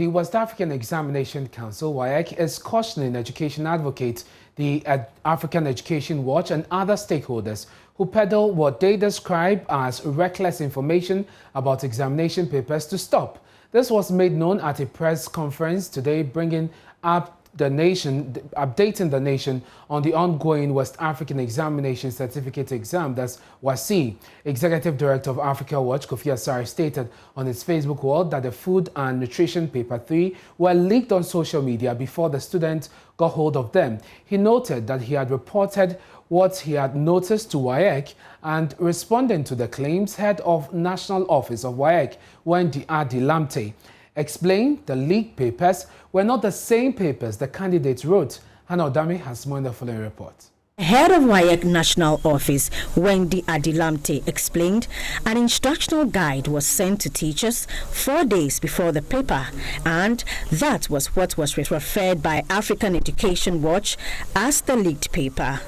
the West African Examination Council, WAEC, is cautioning education advocates, the African Education Watch, and other stakeholders who peddle what they describe as reckless information about examination papers to stop. This was made known at a press conference today, bringing up updating the nation on the ongoing West African Examination Certificate exam, that's WASSCE. Executive Director of Africa Watch, Kofi Asare, stated on his Facebook wall that the Food and Nutrition Paper 3 were leaked on social media before the student got hold of them. He noted that he had reported what he had noticed to WAEC, and responding to the claims, head of National Office of WAEC, Wendy Adilamte, explained the leaked papers were not the same papers the candidates wrote. Hannah Odami has more in the following report. Head of WAEC National Office, Wendy Adilamte, explained an instructional guide was sent to teachers 4 days before the paper, and that was what was referred by African Education Watch as the leaked paper.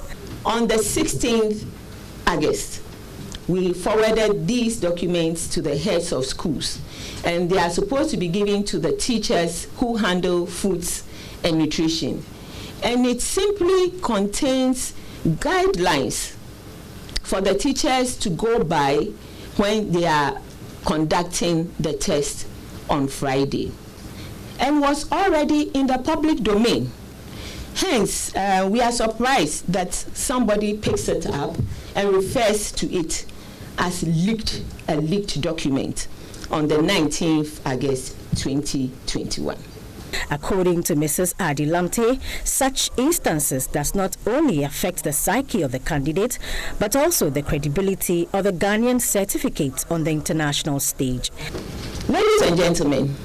On the 16th August, we forwarded these documents to the heads of schools, and they are supposed to be given to the teachers who handle foods and nutrition. And it simply contains guidelines for the teachers to go by when they are conducting the test on Friday, and was already in the public domain. Hence, we are surprised that somebody picks it up and refers to it as a leaked document on the 19th August 2021. According to Mrs. Adilamte, such instances does not only affect the psyche of the candidate, but also the credibility of the Ghanaian certificate on the international stage. Ladies and gentlemen,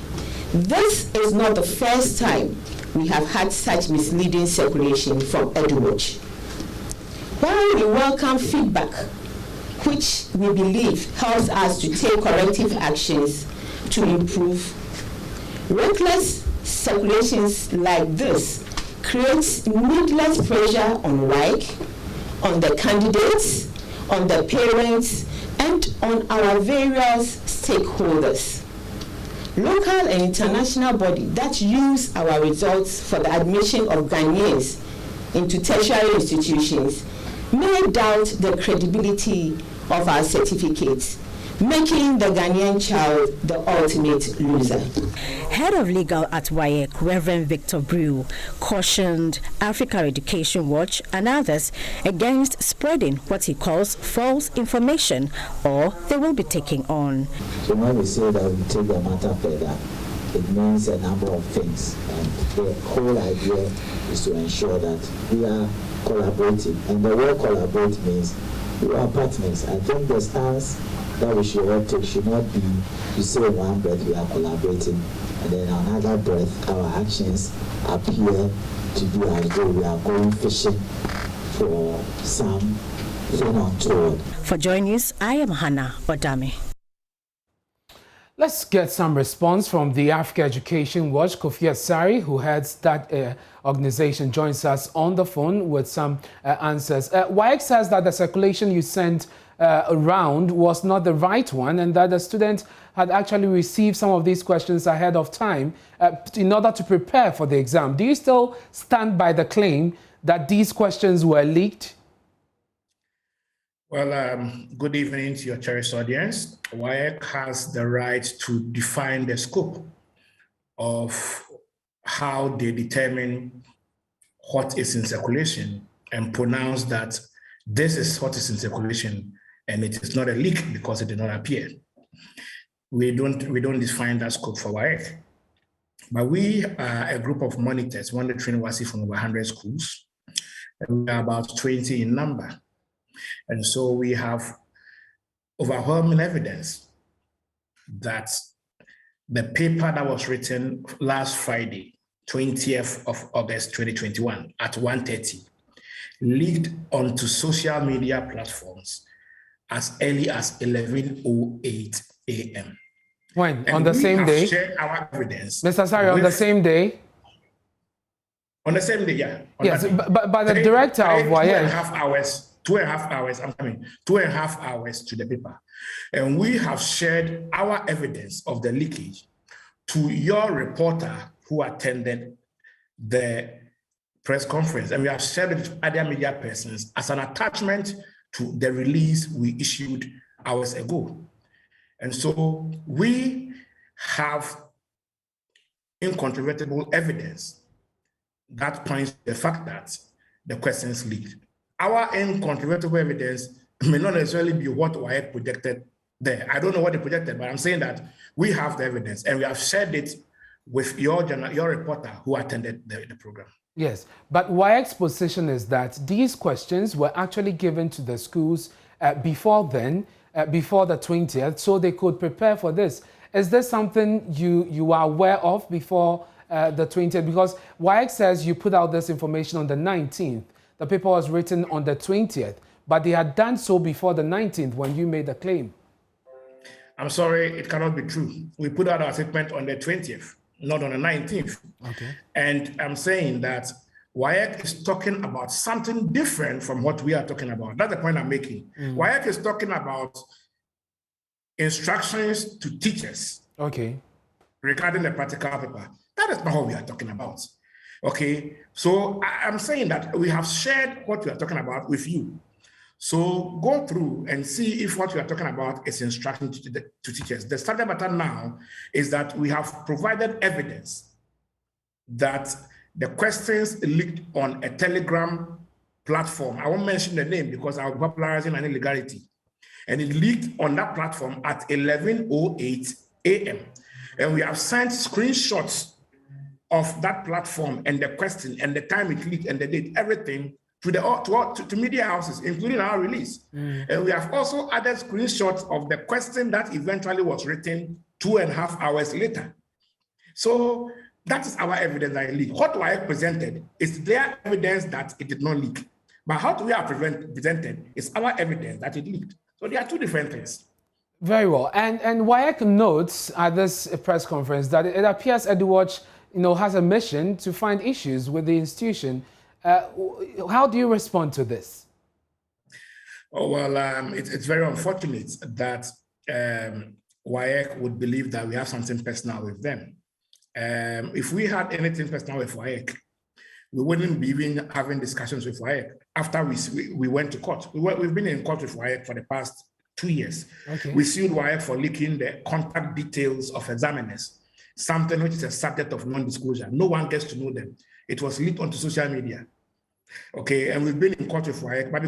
this is not the first time we have had such misleading circulation from Eduwatch. While we welcome feedback, which we believe helps us to take corrective actions to improve, reckless circulations like this creates needless pressure on WAEC, on the candidates, on the parents, and on our various stakeholders. Local and international bodies that use our results for the admission of Ghanaians into tertiary institutions may doubt the credibility of our certificates, making the Ghanaian child the ultimate loser. Head of Legal at WAEC, Reverend Victor Brew, cautioned Africa Education Watch and others against spreading what he calls false information, or they will be taking on. So when we say that we take the matter further, it means a number of things. And the whole idea is to ensure that we are collaborating. And the word collaborate means we are partners. I think the stance that we should all take should not be to say in one breath we are collaborating, and then another breath our actions appear to be as though we are going fishing for something untoward. For Joy News, I am Hannah Odami. Let's get some response from the Africa Education Watch. Kofi Asare, who heads that organization, joins us on the phone with some answers. WAEC says that the circulation you sent around was not the right one, and that the student had actually received some of these questions ahead of time in order to prepare for the exam. Do you still stand by the claim that these questions were leaked? Well, good evening to your cherished audience. WAEC has the right to define the scope of how they determine what is in circulation and pronounce that this is what is in circulation and it is not a leak because it did not appear. We don't define that scope for WAEC. But we are a group of monitors monitoring WASSCE from over 100 schools, and we are about 20 in number. And so we have overwhelming evidence that the paper that was written last Friday, 20th of August 2021 at 1:30, leaked onto social media platforms as early as 11:08 a.m. When? And on the same day? Shared our evidence. Mr. Asare, on the same day? On the same day, yeah. Yes, but the director of WAEC... 2.5 hours, I'm coming, 2.5 hours to the paper. And we have shared our evidence of the leakage to your reporter who attended the press conference, and we have shared it with other media persons as an attachment to the release we issued hours ago. And so we have incontrovertible evidence that points to the fact that the questions leaked. Our incontrovertible evidence may not necessarily be what WAEC projected there. I don't know what they projected, but I'm saying that we have the evidence and we have shared it with your reporter who attended the program. Yes, but WAEC's position is that these questions were actually given to the schools before then, before the 20th, so they could prepare for this. Is this something you are aware of before the 20th? Because WAEC says you put out this information on the 19th. The paper was written on the 20th, but they had done so before the 19th when you made the claim. I'm sorry, it cannot be true. We put out our statement on the 20th, not on the 19th. Okay. And I'm saying that WAEC is talking about something different from what we are talking about. That's the point I'm making. WAEC is talking about instructions to teachers. Okay. Regarding the practical paper. That is not what we are talking about. Okay. So I'm saying that we have shared what we are talking about with you. So go through and see if what we are talking about is instruction to teachers. The standard matter now is that we have provided evidence that the questions leaked on a Telegram platform. I won't mention the name because I'll be popularizing an illegality. And it leaked on that platform at 11:08 a.m. And we have sent screenshots of that platform and the question and the time it leaked and the date, everything to media houses, including our release. And we have also added screenshots of the question that eventually was written 2.5 hours later. So that is our evidence that it leaked. What WAEC presented is their evidence that it did not leak. But how we are presented is our evidence that it leaked. So they are two different things. Very well. And WAEC notes at this press conference that it appears Eduwatch, has a mission to find issues with the institution. How do you respond to this? Oh, well, it's very unfortunate that WAEC would believe that we have something personal with them. If we had anything personal with WAEC, we wouldn't be even having discussions with WAEC after we went to court. We've been in court with WAEC for the past 2 years. Okay. We sued WAEC for leaking the contact details of examiners, something which is a subject of non-disclosure. No one gets to know them. It was leaked onto social media. Okay, and we've been in court with WAEC, but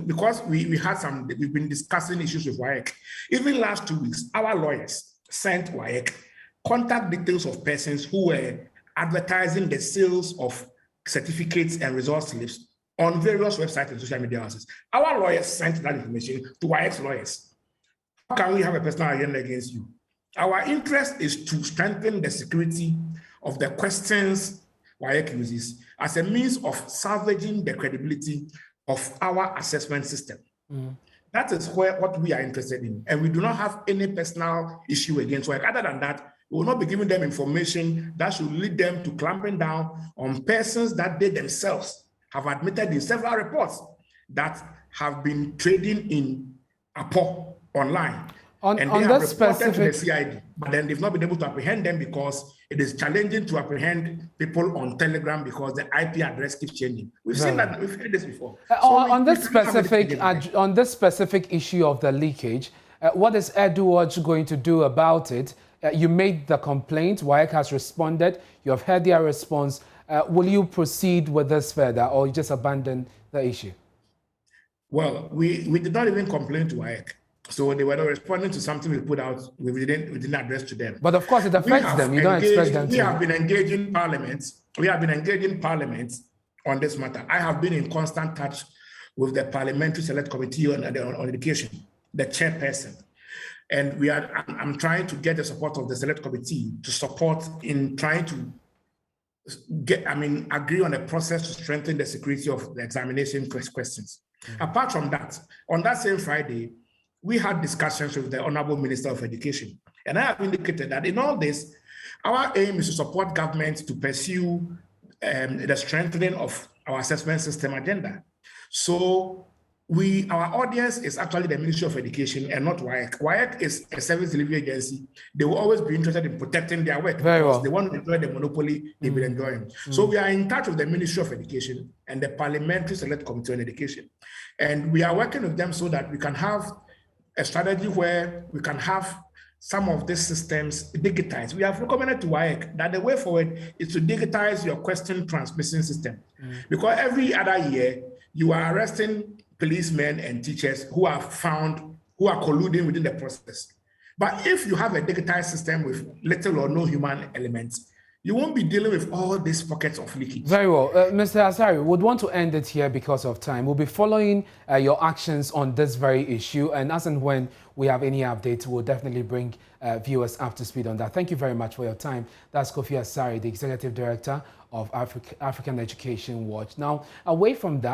because we've been discussing issues with WAEC. Even last 2 weeks, our lawyers sent WAEC contact details of persons who were advertising the sales of certificates and results slips on various websites and social media houses. Our lawyers sent that information to WAEC's lawyers. How can we have a personal agenda against you? Our interest is to strengthen the security of the questions WAEC uses as a means of salvaging the credibility of our assessment system. That is what we are interested in. And we do not have any personal issue against WAEC. Other than that, we will not be giving them information that should lead them to clamping down on persons that they themselves have admitted in several reports that have been trading in APO online. And they have reported to the CID, but then they've not been able to apprehend them because it is challenging to apprehend people on Telegram because the IP address keeps changing. We've seen that, we've heard this before. On this specific issue of the leakage, what is Eduwatch going to do about it? You made the complaint, WAEC has responded, you have heard their response. Will you proceed with this further or you just abandon the issue? Well, we did not even complain to WAEC. So they were not responding to something we put out, we didn't address to them. But of course it affects them, you don't expect them to. We have been engaging Parliament on this matter. I have been in constant touch with the Parliamentary Select Committee on Education, the chairperson. And I'm trying to get the support of the Select Committee to support in trying to agree on a process to strengthen the security of the examination questions. Apart from that, on that same Friday, we had discussions with the Honorable Minister of Education. And I have indicated that in all this, our aim is to support government to pursue the strengthening of our assessment system agenda. So our audience is actually the Ministry of Education and not WAEC. WAEC is a service delivery agency. They will always be interested in protecting their work because they want to enjoy the monopoly they've been enjoying. So we are in touch with the Ministry of Education and the Parliamentary Select Committee on Education. And we are working with them so that we can have a strategy where we can have some of these systems digitized. We have recommended to WAEC that the way forward is to digitize your question transmission system. Because every other year, you are arresting policemen and teachers who are colluding within the process. But if you have a digitized system with little or no human elements, you won't be dealing with all these pockets of leakage. Very well. Mr. Asari, would want to end it here because of time. We'll be following your actions on this very issue, and as and when we have any updates, we'll definitely bring viewers up to speed on that. Thank you very much for your time. That's Kofi Asari, the Executive Director of African Education Watch. Now, away from that,